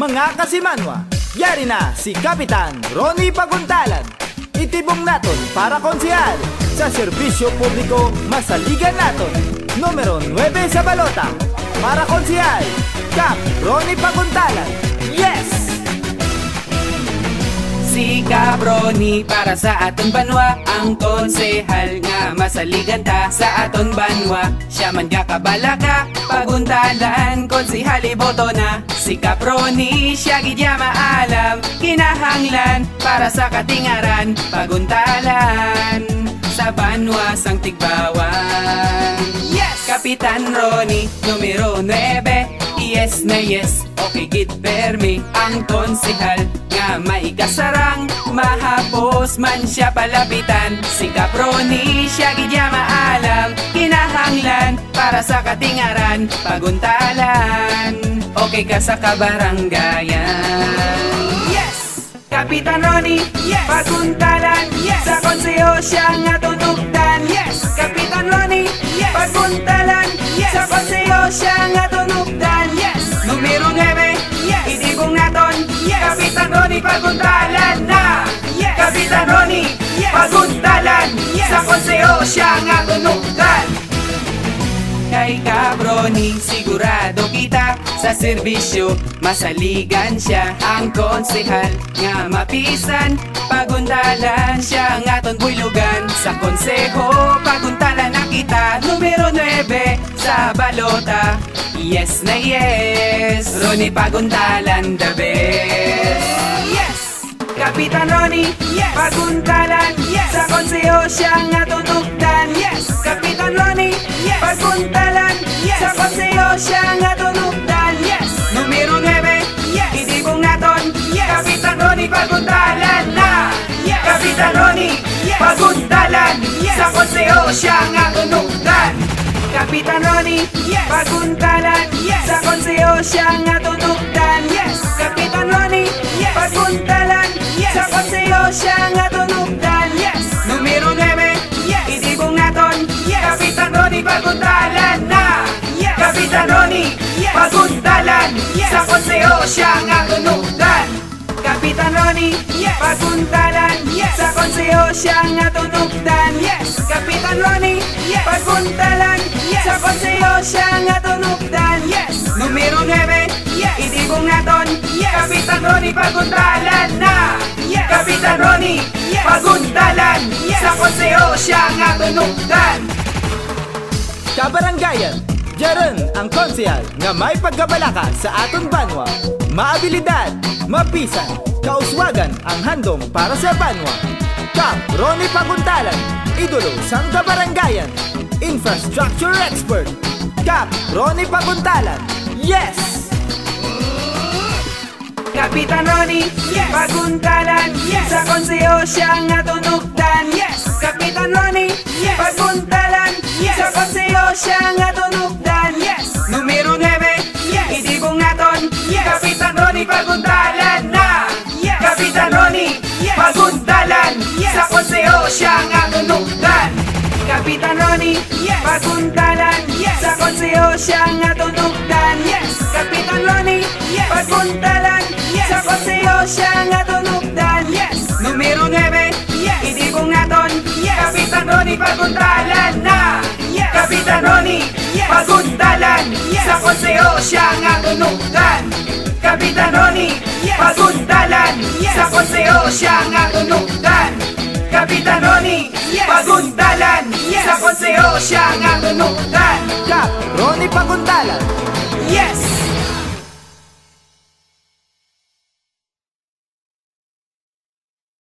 Mga kasimanwa, yari na si Kapitan Ronnie Paguntalan. Itibong naton para konsehal sa serbisyo publiko masaligan naton. Numero 9 sa balota para konsehal, Kap Ronnie Paguntalan. Yes! Si Kabroni para sa aton banwa, ang konsehal nga masaligan ta sa aton banwa. Siya man kabalaka, paguntalan, konsehal iboto na. Si Kabroni, siya gidya maalam, kinahanglan para sa katingaran, paguntalan sa banwa sang tigbawan. Yes! Kapitan Ronnie, numero 9, yes na yes, okay gid permi ang konsehal nga maikasarang, mahapos man siya palapitan. Si Kabroni, siya gidya maalam, kinahanglan para sa katingaran, paguntalan, okay ka sa kabaranggayan. Yes! Kapitan Ronnie, yes! Paguntalan, yes! Sa konseho siya nga tunugtan. Yes! Kapitan Ronnie, yes! Paguntalan, yes! Sa konseho siya nga tunugtan. Yes! Numero 9, yes! Idigong naton, yes! Kapitan Ronnie, paguntalan na. Yes! Kapitan Ronnie, yes! Paguntalan, yes! Sa konseho siya nga tunugtan. Kay Kabroni, sigurado kita sa serbisyo, masaligan siya ang konsehal nga mapisan, paguntalan siya nga ton buylugan. Sa konseho, paguntalan na kita, numero 9 sa balota. Yes na yes, Ronnie Paguntalan the best. Yes! Kapitan Ronnie, yes! Paguntalan, yes! Sa konseho siya nga tunugtan. Yes! Kapitan Ronnie, yes! Paguntalan, yes! Sa konseho siya nga tunugtan. Yes! Numero 9, yes! Idigong naton, yes! Kapitan Ronnie, paguntalan na. Yes! Kapitan Ronnie, yes! Paguntalan, yes! Sa konseho siya nga tunugtan. Kapitan Ronnie, yes! Paguntalan, yes! Sa konseho siya nga tunugtan. Yes! Kapitan Ronnie, yes! Paguntalan, yes! Sa konseho siya nga tunugtan. Yes! Numero 9, yes! Idigong naton, yes! Kapitan Ronnie, paguntalan na. Yes! Kapitan Ronnie, yes! Paguntalan, yes! Sa konseho siya nga tunugtan. Kapitan Ronnie, yes! Paguntalan, yes! Sa konseho siya nga tunugtan. Yes! Kapitan Ronnie, yes! Paguntalan, yes! Sa konseho siya nga tunugtan. Yes! Numero 9, yes! Idigong naton, yes! Kapitan Ronnie, paguntalan na. Yes! Kapitan Ronnie, yes! Paguntalan, yes! Sa konseho siya nga tunugtan. Kabaranggayan, diyan ang konsehal nga may pagkabalaka sa aton banwa. Maabilidad, mapisan, kauswagan ang handom para sa banwa. Kap Ronnie Paguntalan, idolo sang kabaranggayan. Infrastructure expert, Kap Ronnie Paguntalan. Yes! Kapitan Ronnie, yes! Paguntalan, yes! Sa konseho siya nga tunugtan. Yes! Kapitan Ronnie, yes! Paguntalan, yes! Sa konseho siya nga tunugtan. Yes! Numero 9, yes! Idigong naton, yes! Kapitan Ronnie, paguntalan na. Yes! Kapitan Ronnie, yes! Paguntalan, yes! Sa konseho siya nga tunugtan. Kapitan Ronnie, yes! Paguntalan, yes! Sa konseho siya nga tunugtan. Yes! Kapitan Ronnie, yes! Paguntalan, yes! Sa konseho siya nga tunugtan. Yes! Numero 9, yes! Idigong naton, yes! Kapitan Ronnie, paguntalan na. Yes! Kapitan Ronnie, yes! Paguntalan, yes! Sa konseho siya nga tunugtan. Kapitan Ronnie, yes! Paguntalan, yes! Sa konseho siya nga tunugtan. Kapitan Ronnie, yes! Paguntalan, yes! Sa konseho siya nga tunugtan. Kap Ronnie Paguntalan. Yes!